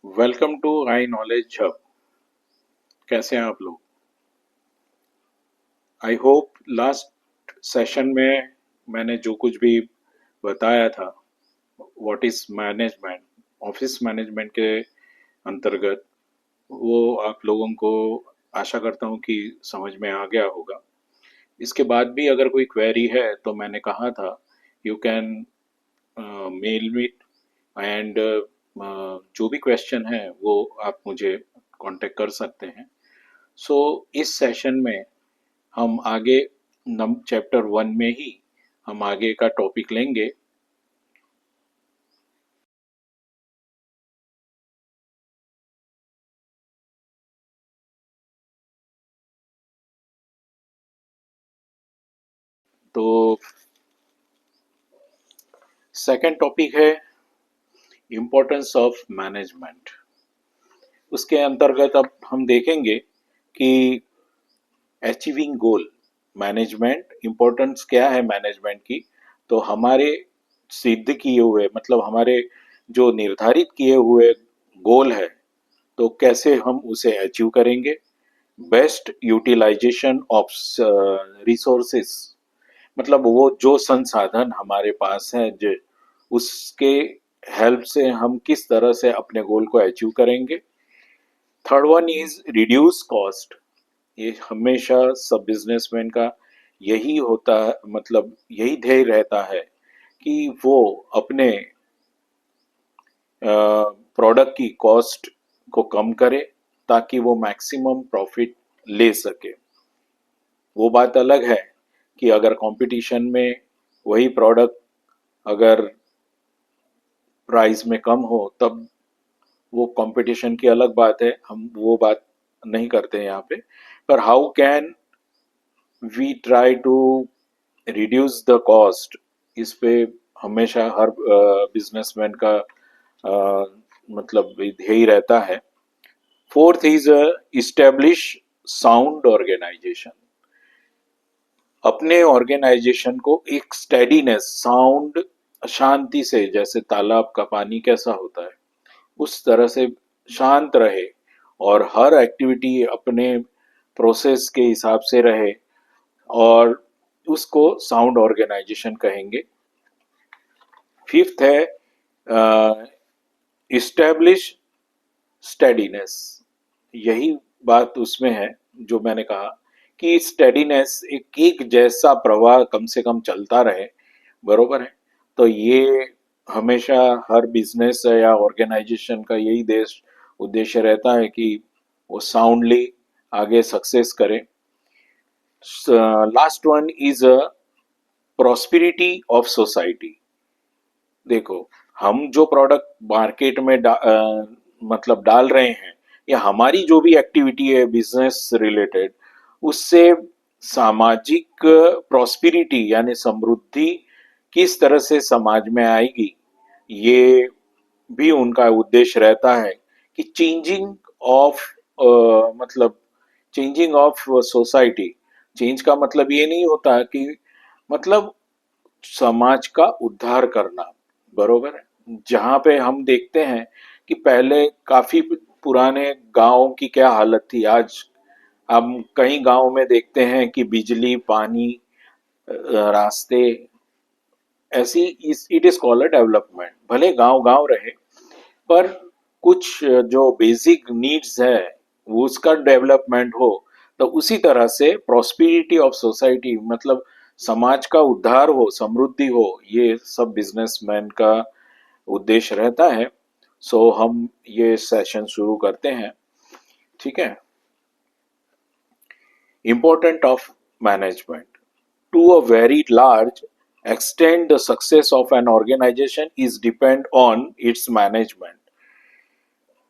Welcome to I knowledge hub. कैसे हैं आप लोग? आई होप लास्ट सेशन में मैंने जो कुछ भी बताया था, what is management, office management के अंतर्गत, वो आप लोगों को आशा करता हूँ कि समझ में आ गया होगा। इसके बाद भी अगर कोई क्वेरी है तो मैंने कहा था you can mail me, and जो भी क्वेश्चन है वो आप मुझे कांटेक्ट कर सकते हैं। सो इस सेशन में हम आगे नम चैप्टर 1 में ही हम आगे का टॉपिक लेंगे। तो सेकंड टॉपिक है इम्पोर्टेंस ऑफ मैनेजमेंट। उसके अंतर्गत अब हम देखेंगे कि अचीविंग गोल, मैनेजमेंट इम्पोर्टेंस क्या है मैनेजमेंट की। तो हमारे सिद्ध किए हुए, मतलब हमारे जो निर्धारित किए हुए गोल है, तो कैसे हम उसे अचीव करेंगे। बेस्ट यूटिलाइजेशन ऑफ रिसोर्सेस, मतलब वो जो संसाधन हमारे पास है, जो उसके हेल्प से हम किस तरह से अपने गोल को अचीव करेंगे। Third one is reduce cost. ये हमेशा सब बिजनेसमैन का यही होता है, मतलब यही ध्येय रहता है कि वो अपने प्रोडक्ट की कॉस्ट को कम करे ताकि वो मैक्सिमम प्रॉफिट ले सके। वो बात अलग है कि अगर कंपटीशन में वही प्रोडक्ट अगर प्राइस में कम हो, तब वो कंपटीशन की अलग बात है, हम वो बात नहीं करते हैं यहाँ पे। पर how can we try to reduce the cost, इस पे हमेशा हर बिजनेसमैन का मतलब ध्येय रहता है। Fourth is establish sound organization. अपने ऑर्गेनाइजेशन को एक स्टेडीनेस, साउंड, शांति से, जैसे तालाब का पानी कैसा होता है उस तरह से शांत रहे और हर एक्टिविटी अपने प्रोसेस के हिसाब से रहे, और उसको साउंड ऑर्गेनाइजेशन कहेंगे। फिफ्थ है इस्टेब्लिश स्टेडीनेस। यही बात उसमें है जो मैंने कहा कि स्टेडीनेस, एक जैसा प्रवाह कम से कम चलता रहे, बरोबर है। तो ये हमेशा हर बिजनेस या ऑर्गेनाइजेशन का यही देश उद्देश्य रहता है कि वो साउंडली आगे सक्सेस करे। Last one is a prosperity of society. देखो, हम जो प्रोडक्ट मार्केट में मतलब डाल रहे हैं, या हमारी जो भी एक्टिविटी है बिजनेस रिलेटेड, उससे सामाजिक प्रॉस्पेरिटी यानी समृद्धि किस तरह से समाज में आएगी, ये भी उनका उद्देश्य रहता है कि चेंजिंग ऑफ, मतलब चेंजिंग ऑफ सोसाइटी। चेंज का मतलब ये नहीं होता कि, मतलब समाज का उद्धार करना, बरोबर है। जहाँ पे हम देखते हैं कि पहले काफी पुराने गांव की क्या हालत थी, आज हम कई गांव में देखते हैं कि बिजली, पानी, रास्ते, ऐसी it is called a development. भले गांव गांव रहे, पर कुछ जो बेसिक नीड्स है वो उसका डेवलपमेंट हो, तो उसी तरह से प्रॉस्पेरिटी ऑफ सोसाइटी, मतलब समाज का उद्धार हो, समृद्धि हो, ये सब बिजनेसमैन का उद्देश्य रहता है। सो हम ये सेशन शुरू करते हैं, ठीक है। Important of management. To a very large extent, the success of an organization is depend on its management.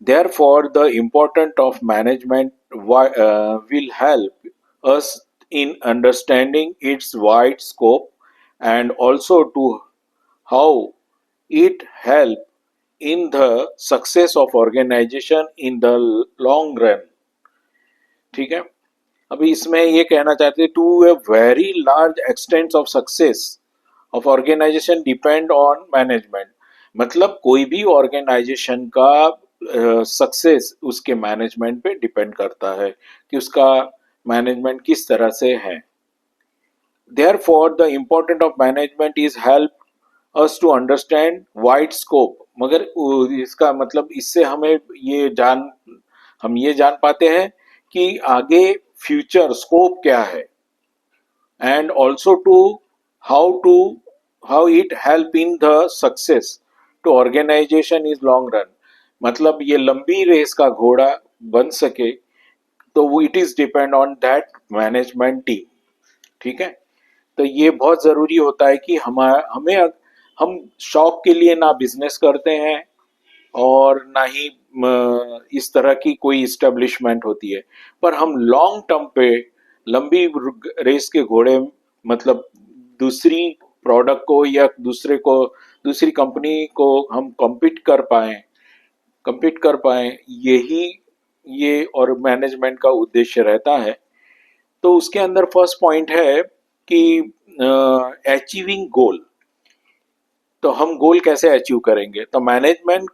Therefore, the importance of management will help us in understanding its wide scope, and also to how it help in the success of organization in the long run, ठीक है। अभी इसमें ये कहना चाहते हैं, to a very large extent of success of organization depend on management. मतलब कोई भी ऑर्गेनाइजेशन का सक्सेस उसके मैनेजमेंट पे डिपेंड करता है कि उसका मैनेजमेंट किस तरह से है। Therefore, the importance of management is help us to understand wide scope। मगर इसका मतलब इससे हम ये जान पाते हैं कि आगे फ्यूचर स्कोप क्या है, and also to how it help in the success to organization is long run. मतलब ये लंबी रेस का घोड़ा बन सके तो वो it is depend on that management team. ठीक है, तो ये बहुत जरूरी होता है कि हम शौक के लिए ना बिजनेस करते हैं और ना ही इस तरह की कोई इस्टेब्लिशमेंट होती है, पर हम लॉन्ग टर्म पे लंबी रेस के घोड़े, मतलब दूसरी प्रोडक्ट को या दूसरी कंपनी को हम compete कर पाए, यही ये और मैनेजमेंट का उद्देश्य रहता है। तो उसके अंदर फर्स्ट पॉइंट है कि अचीविंग गोल। तो हम गोल कैसे अचीव करेंगे? तो management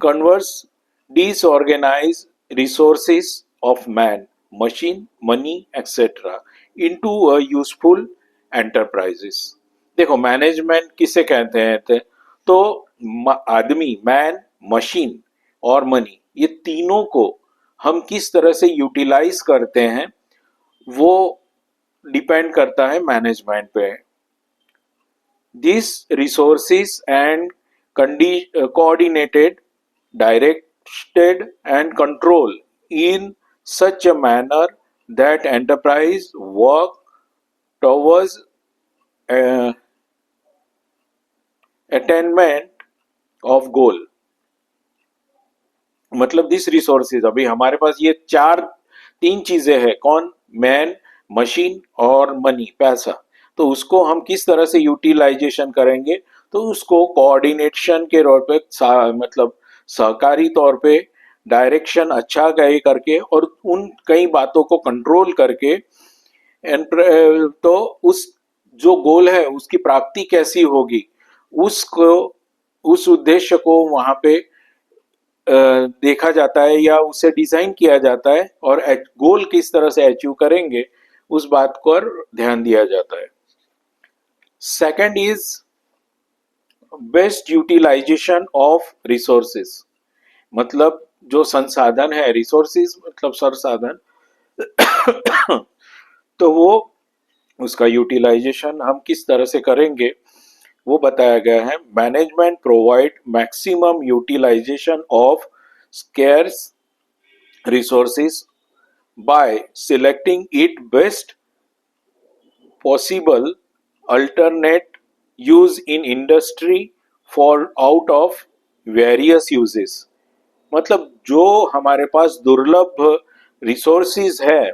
converse disorganise resources of man, machine, money etcetera into a useful enterprises. देखो मैनेजमेंट किसे कहते हैं तो आदमी, मैन, मशीन और मनी, ये तीनों को हम किस तरह से यूटिलाइज करते हैं वो डिपेंड करता है मैनेजमेंट पे। These resources and coordinated, directed and controlled in such a manner that enterprise work towards uh, attainment of goal। मतलब दिस रिसोर्सेज, अभी हमारे पास ये तीन चीजें हैं, कौन? मैन, मशीन और मनी, पैसा। तो उसको हम किस तरह से यूटिलाइजेशन करेंगे? तो उसको कोऑर्डिनेशन के तौर पे मतलब सहकारी तौर पे डायरेक्शन अच्छा गए करके और उन कई बातों को कंट्रोल करके तो उस जो गोल है उसकी प्राप्ति कैसी होगी, उसको उस उद्देश्य को वहां पे देखा जाता है या उसे डिजाइन किया जाता है, और गोल किस तरह से अचीव करेंगे उस बात पर ध्यान दिया जाता है। Second is best utilization of resources. मतलब जो संसाधन है, रिसोर्सेस मतलब संसाधन तो वो उसका यूटिलाइजेशन हम किस तरह से करेंगे वो बताया गया है। Management provide maximum utilization of scarce resources by selecting it best possible alternate use in industry for out of various uses। मतलब जो हमारे पास दुर्लभ रिसोर्सेज है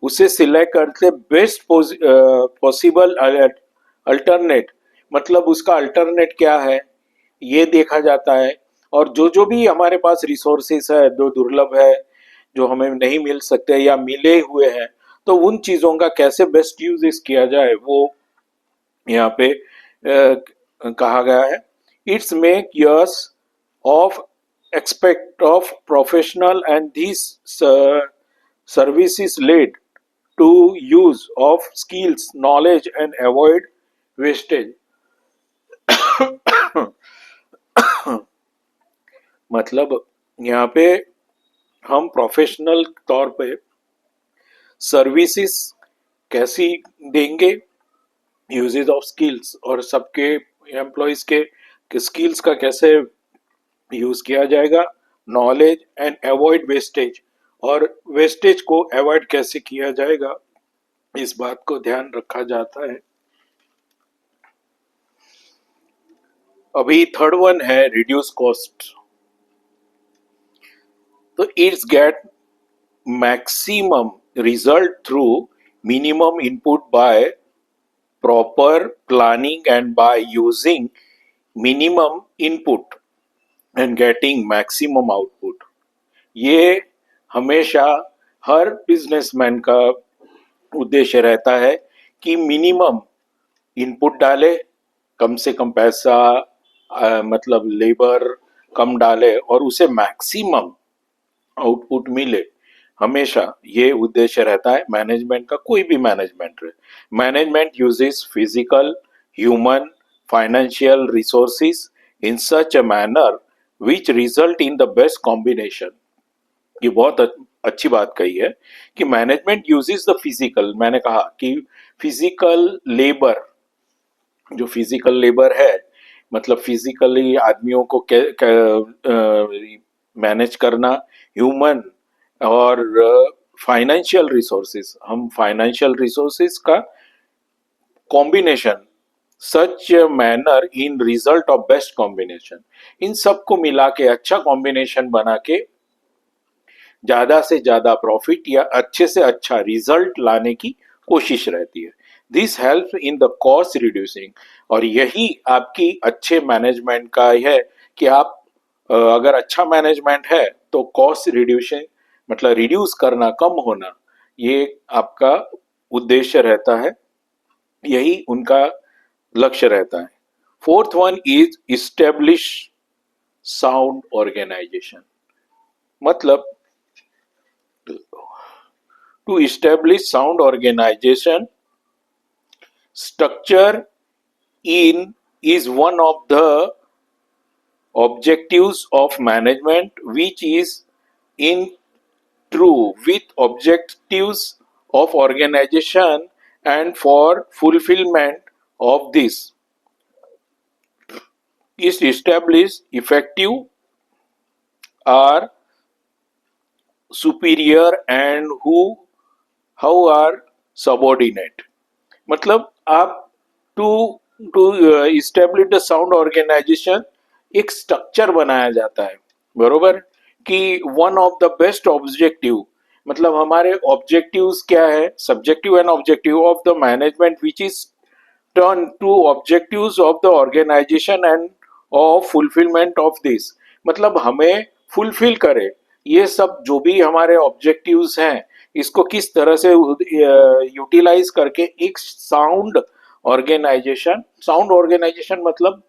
उसे सिलेक्ट करके बेस्ट पॉसिबल अल्टरनेट, मतलब उसका अल्टरनेट क्या है ये देखा जाता है। और जो जो भी हमारे पास रिसोर्सेस है जो दुर्लभ है, जो हमें नहीं मिल सकते या मिले हुए हैं, तो उन चीजों का कैसे बेस्ट यूज किया जाए वो यहाँ पे कहा गया है। It's make years of expect of professional and this services led to use of skills knowledge and avoid wastage। मतलब यहाँ पे हम प्रोफेशनल तौर पे सर्विसेज कैसी देंगे, यूजेज ऑफ स्किल्स और सबके एम्प्लॉयज के स्किल्स का कैसे यूज किया जाएगा, नॉलेज एंड अवॉइड वेस्टेज, और वेस्टेज को अवॉइड कैसे किया जाएगा इस बात को ध्यान रखा जाता है। अभी थर्ड वन है रिड्यूस कॉस्ट। तो it's get maximum result through minimum input by proper planning and by using minimum input and getting maximum output. ये हमेशा हर बिजनेसमैन का उद्देश्य रहता है कि मिनिमम इनपुट डाले, कम से कम पैसा मतलब लेबर कम डाले और उसे मैक्सिमम आउटपुट मिले, हमेशा ये उद्देश्य रहता है मैनेजमेंट का, कोई भी मैनेजमेंट रहे। Management uses physical, human, financial resources in such a manner which result in the best combination. ये बहुत अच्छी बात कही है कि मैनेजमेंट यूजेस द फिजिकल, मैंने कहा कि फिजिकल लेबर, जो फिजिकल लेबर है मतलब फिजिकली आदमियों को मैनेज करना, ह्यूमन और फाइनेंशियल रिसोर्सेज, हम फाइनेंशियल रिसोर्सेज का combination, such manner in result of best combination, इन सबको मिला के अच्छा कॉम्बिनेशन बना के ज्यादा से ज्यादा प्रॉफिट या अच्छे से अच्छा रिजल्ट लाने की कोशिश रहती है। This help in the cost reducing, और यही आपकी अच्छे मैनेजमेंट का है कि आप अगर अच्छा मैनेजमेंट है तो कॉस्ट रिड्यूसिंग मतलब रिड्यूस करना, कम होना, ये आपका उद्देश्य रहता है, यही उनका लक्ष्य रहता है। Fourth one is establish sound organization, मतलब to establish sound organization structure in is one of the objectives of management, which is in true with objectives of organization, and for fulfillment of this is established effective are superior and who how are subordinate। मतलब आप to to establish the sound organization, एक structure बनाया जाता है, बरोबर, कि one of the best objective, मतलब हमारे ऑब्जेक्टिव्स क्या है, subjective and objective of the management which is turn to objectives of the organization and of fulfilment of this, मतलब हमें फुलफिल करे ये सब जो भी हमारे ऑब्जेक्टिव्स हैं, इसको किस तरह से यूटिलाइज करके एक साउंड ऑर्गेनाइजेशन मतलब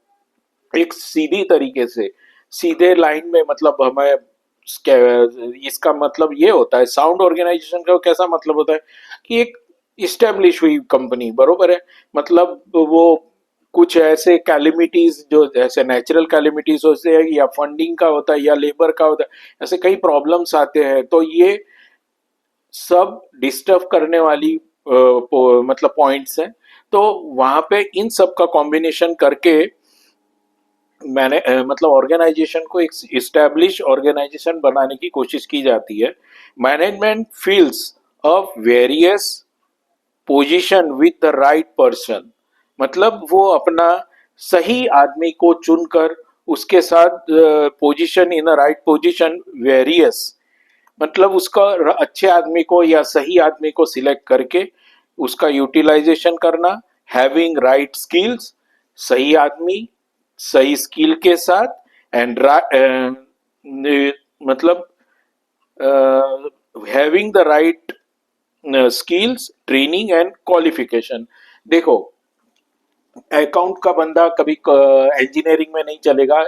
एक सीधी तरीके से, सीधे लाइन में, मतलब हमें इसका मतलब ये होता है, साउंड ऑर्गेनाइजेशन का कैसा मतलब होता है कि एक इस्टेब्लिश हुई कंपनी, बरोबर है, मतलब वो कुछ ऐसे कैलिमिटीज जो जैसे नेचुरल कैलिमिटीज होते हैं या फंडिंग का होता है या लेबर का होता है, ऐसे कई प्रॉब्लम्स आते हैं, तो ये सब डिस्टर्ब करने वाली मतलब पॉइंट्स हैं, तो वहां पे इन सब का कॉम्बिनेशन करके मैंने मतलब ऑर्गेनाइजेशन को एक इस्टेब्लिश ऑर्गेनाइजेशन बनाने की कोशिश की जाती है। Management feels of various position with the right person, मतलब वो अपना सही आदमी को चुनकर उसके साथ position in the right position, various मतलब उसका अच्छे आदमी को या सही आदमी को सिलेक्ट करके उसका यूटिलाइजेशन करना, हैविंग राइट स्किल्स, सही आदमी सही स्किल के साथ, एंड मतलब having the right skills, training and qualification. देखो अकाउंट का बंदा कभी इंजीनियरिंग में नहीं चलेगा,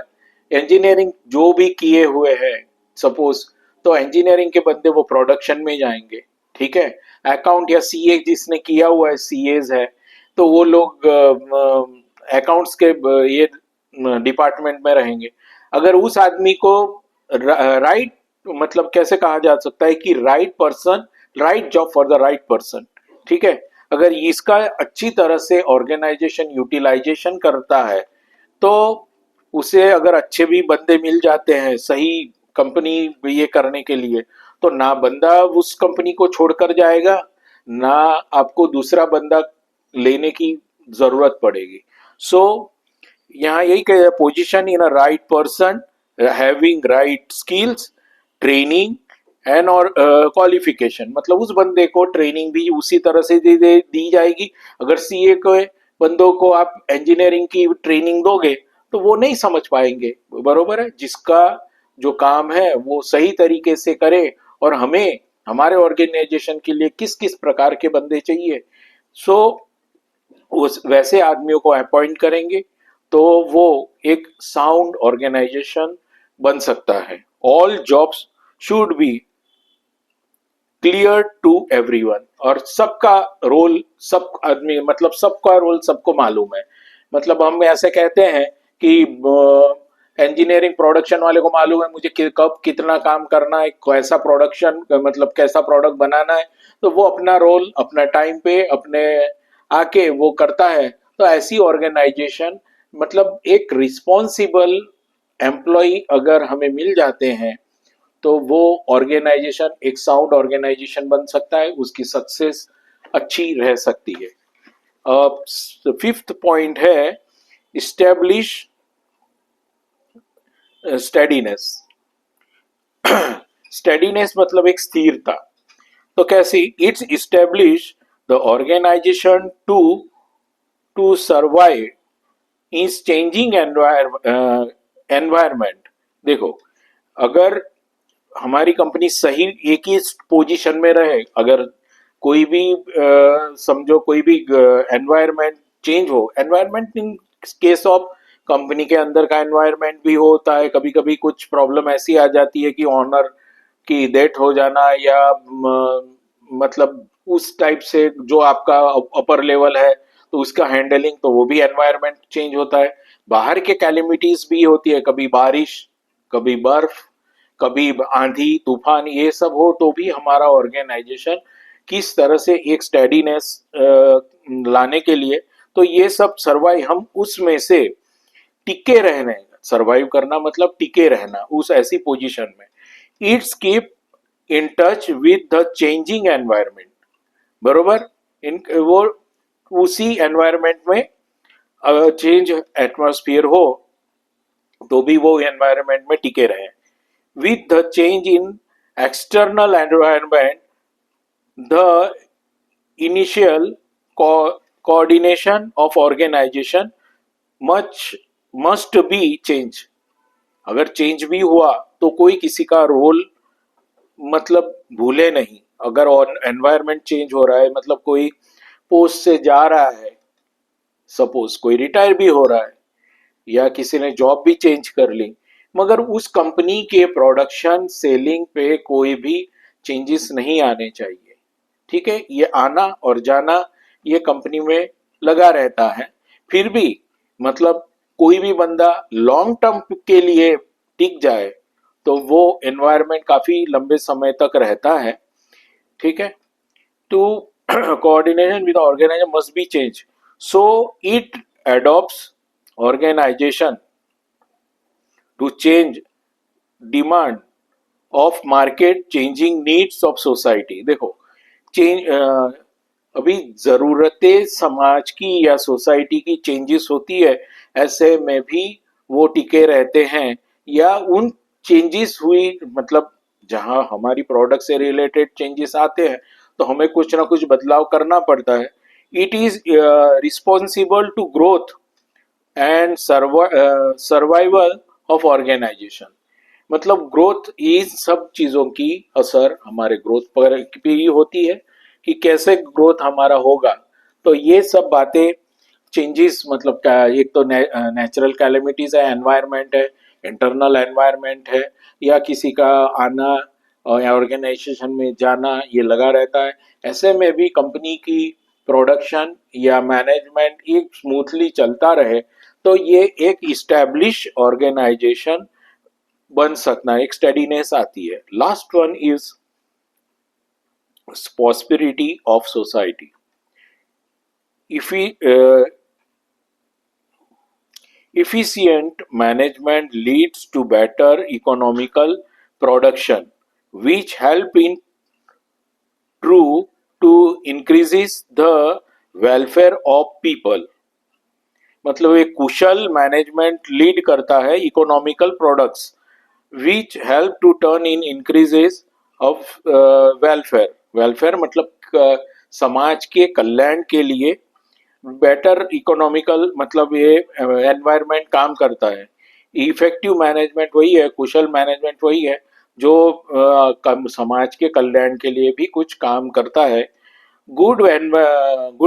इंजीनियरिंग जो भी किए हुए हैं सपोज, तो इंजीनियरिंग के बंदे वो प्रोडक्शन में जाएंगे, ठीक है। अकाउंट या सीए जिसने किया हुआ है, सीएज है, तो वो लोग अकाउंट्स के ये डिपार्टमेंट में रहेंगे। अगर उस आदमी को राइट मतलब कैसे कहा जा सकता है कि right person, right job for the right person, ठीक है। अगर इसका अच्छी तरह से ऑर्गेनाइजेशन यूटिलाइजेशन करता है तो उसे अगर अच्छे भी बंदे मिल जाते हैं सही कंपनी ये करने के लिए, तो ना बंदा उस कंपनी को छोड़कर जाएगा, ना आपको दूसरा बंदा लेने की जरूरत पड़ेगी। सो यहाँ यही कह position in a right person, having right skills, training and और क्वालिफिकेशन, मतलब उस बंदे को ट्रेनिंग भी उसी तरह से दी जाएगी। अगर सीए के बंदों को आप इंजीनियरिंग की ट्रेनिंग दोगे तो वो नहीं समझ पाएंगे, बरोबर है। जिसका जो काम है वो सही तरीके से करे, और हमें हमारे ऑर्गेनाइजेशन के लिए किस किस प्रकार के बंदे चाहिए, सो उस वैसे आदमियों को अपॉइंट करेंगे, तो वो एक साउंड ऑर्गेनाइजेशन बन सकता है। All jobs should be clear to everyone, और सबका रोल, सब आदमी मतलब सबका रोल सबको मालूम है। मतलब हम ऐसे कहते हैं कि इंजीनियरिंग प्रोडक्शन वाले को मालूम है मुझे कब कितना काम करना है, कैसा प्रोडक्शन मतलब कैसा प्रोडक्ट बनाना है, तो वो अपना रोल अपना टाइम पे अपने आके वो करता है। तो ऐसी ऑर्गेनाइजेशन, मतलब एक रिस्पॉन्सिबल एम्प्लॉय अगर हमें मिल जाते हैं तो वो ऑर्गेनाइजेशन एक साउंड ऑर्गेनाइजेशन बन सकता है, उसकी सक्सेस अच्छी रह सकती है। फिफ्थ पॉइंट है इस्टेब्लिश स्टेडीनेस। स्टेडीनेस मतलब एक स्थिरता। तो कैसी? It's establish the organization to to survive is changing environment. देखो, अगर हमारी कंपनी सही एक ही पोजीशन में रहे, अगर कोई भी समझो कोई भी एनवायरनमेंट चेंज हो, environment in case of company के अंदर का एनवायरनमेंट भी होता है, कभी कभी कुछ प्रॉब्लम ऐसी आ जाती है कि ऑनर की डेथ हो जाना, या मतलब उस टाइप से जो आपका अपर लेवल है तो उसका हैंडलिंग, तो वो भी एनवायरनमेंट चेंज होता है। बाहर के कैलेमिटीज भी होती है, कभी बारिश, कभी बर्फ, कभी आंधी तूफान, ये सब हो तो भी हमारा ऑर्गेनाइजेशन किस तरह से एक स्टेडीनेस लाने के लिए, तो ये सब सर्वाइव, हम उसमें से टिके रहने, सर्वाइव करना मतलब टिके रहना उस ऐसी पोजीशन में। It's keep in touch with the changing environment, बरोबर। इन वो उसी एनवायरनमेंट में चेंज एटमॉस्फेयर हो तो भी वो एनवायरनमेंट में टिके रहे। With the change in external environment, the initial coordination of organization much must be change. अगर चेंज भी हुआ तो कोई किसी का रोल मतलब भूले नहीं। अगर एनवायरनमेंट चेंज हो रहा है, मतलब कोई पोस्ट से जा रहा है, सपोज कोई रिटायर भी हो रहा है, या किसी ने जॉब भी चेंज कर ली, मगर उस कंपनी के प्रोडक्शन सेलिंग पे कोई भी चेंजेस नहीं आने चाहिए। ठीक है, ये आना और जाना ये कंपनी में लगा रहता है। फिर भी मतलब कोई भी बंदा लॉन्ग टर्म के लिए टिक जाए तो वो एनवायरनमेंट काफी लंबे समय तक रहता है। ठीक है, to coordination with organization must be change, so it adopts organization to change demand of market changing needs of society। देखो, चेंज अभी जरूरतें समाज की या सोसाइटी की चेंजेस होती है, ऐसे में भी वो टिके रहते हैं, या उन चेंजेस हुई मतलब जहां हमारी प्रोडक्ट से रिलेटेड चेंजेस आते हैं तो हमें कुछ ना कुछ बदलाव करना पड़ता है। It is responsible to growth and survival of organization. मतलब ग्रोथ, इन सब चीजों की असर हमारे ग्रोथ पर भी होती है कि कैसे ग्रोथ हमारा होगा। तो ये सब बातें चेंजेस मतलब क्या, एक तो नेचुरल कैलेमिटीज है, एनवायरनमेंट है, इंटरनल एनवायरनमेंट है, या किसी का आना या ऑर्गेनाइजेशन में जाना, ये लगा रहता है। ऐसे में भी कंपनी की प्रोडक्शन या मैनेजमेंट एक स्मूथली चलता रहे तो ये एक इस्टेब्लिश ऑर्गेनाइजेशन बन सकना, एक स्टेडीनेस आती है। Last one is prosperity of society. If efficient management leads to better economical production, which help in true to increases the welfare of people। मतलब एक कुशल मैनेजमेंट लीड करता है economical products which help to turn in increases of welfare. Welfare मतलब समाज के कल्याण के लिए better economical, मतलब ये एनवायरनमेंट काम करता है। इफेक्टिव मैनेजमेंट वही है, कुशल मैनेजमेंट वही है जो समाज के कल्याण के लिए भी कुछ काम करता है। Good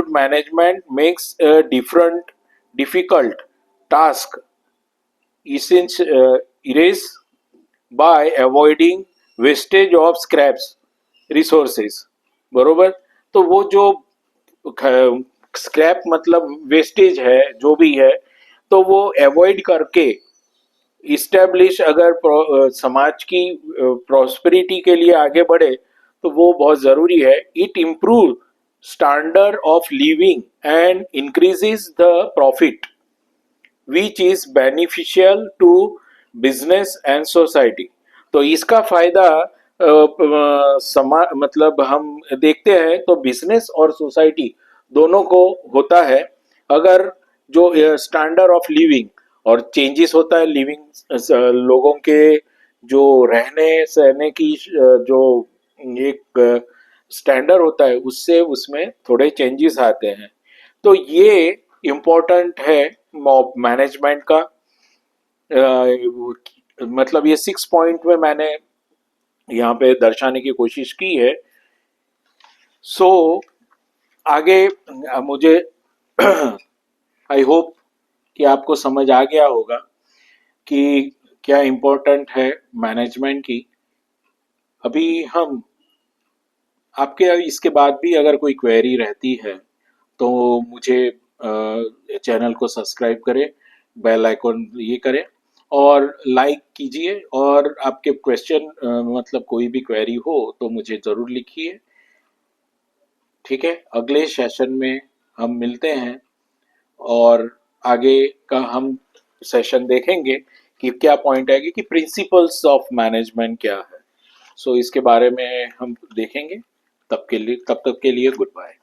management makes different difficult task erase bye avoiding wastage of scraps resources, बरोबर। तो वो जो स्क्रैप मतलब वेस्टेज है जो भी है, तो वो अवॉइड करके इस्टेब्लिश अगर समाज की प्रॉस्पेरिटी के लिए आगे बढ़े, तो वो बहुत जरूरी है। It improve standard of living and increases the profit which is beneficial to business and society. तो इसका फायदा समा मतलब हम देखते हैं तो बिजनेस और सोसाइटी दोनों को होता है। अगर जो स्टैंडर्ड ऑफ लिविंग और चेंजेस होता है लिविंग, लोगों के जो रहने सहने की जो एक स्टैंडर्ड होता है उससे उसमें थोड़े चेंजेस आते हैं। तो ये इम्पोर्टेंट है मैनेजमेंट का। मतलब ये 6 पॉइंट में मैंने यहाँ पे दर्शाने की कोशिश की है। सो आगे मुझे आई होप कि आपको समझ आ गया होगा कि क्या इम्पोर्टेंट है मैनेजमेंट की। अभी हम आपके इसके बाद भी अगर कोई क्वेरी रहती है तो मुझे चैनल को सब्सक्राइब करें, बेल आइकॉन ये करें और लाइक कीजिए। और आपके क्वेश्चन मतलब कोई भी क्वेरी हो तो मुझे ज़रूर लिखिए। ठीक है, अगले सेशन में हम मिलते हैं और आगे का हम सेशन देखेंगे कि क्या पॉइंट आएगी कि प्रिंसिपल्स ऑफ मैनेजमेंट क्या है। सो इसके बारे में हम देखेंगे। तब तक के लिए गुड बाय।